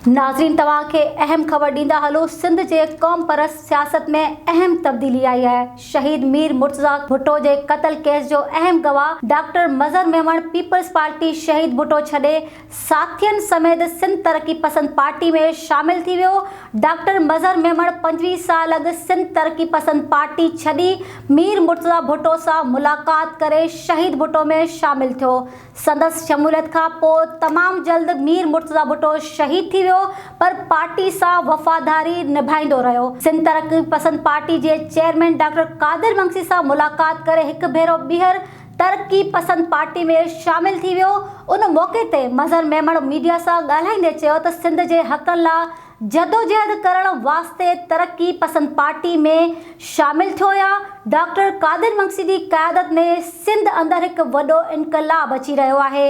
नाज़रीन, तव्हां खे अहम ख़बर ॾींदा हलो। सिंध जे क़ौम परस्त सियासत में अहम तब्दीली आई है। शहीद मीर मुर्तज़ा भुट्टो जे क़त्ल केस जो अहम गवाह डॉक्टर मज़हर मेमण पीपल्स पार्टी शहीद भुट्टो छॾे साथियनि समेत सिंध तरक़ी पसंद पार्टी में शामिल थी वियो। डॉक्टर मज़हर मेमण 25 साल अॻु सिंध तरक़ी पसंद पार्टी छॾी मीर मुर्तज़ा भुट्टो सां मुलाक़ात करे शहीद भुट्टो में शामिल थियो। संदसि शमूलियत खां पोइ तमामु जल्द मीर मुर्तज़ा भुट्टो शहीद थी वियो, पर पार्टी सां वफ़ादारी निभाईंदो रहियो। सिंध तरक़ी पसंद पार्टी जे चेयरमैन डॉक्टर कादिर मंगसी सां मुलाक़ात करे हिकु भेरो ॿीहर तरक़ी पसंद पार्टी में शामिल थी वियो। उन मौक़े ते मज़हर मेमण मीडिया सां ॻाल्हाईंदे चयो त सिंध जे हक़नि लाइ जदोजहद करण वास्ते तरक़ी पसंद पार्टी में शामिल थियो या डॉक्टर कादिर मंगसी जी क़यादत में सिंध अंदरि हिकु वॾो इनक़लाब अची रहियो आहे।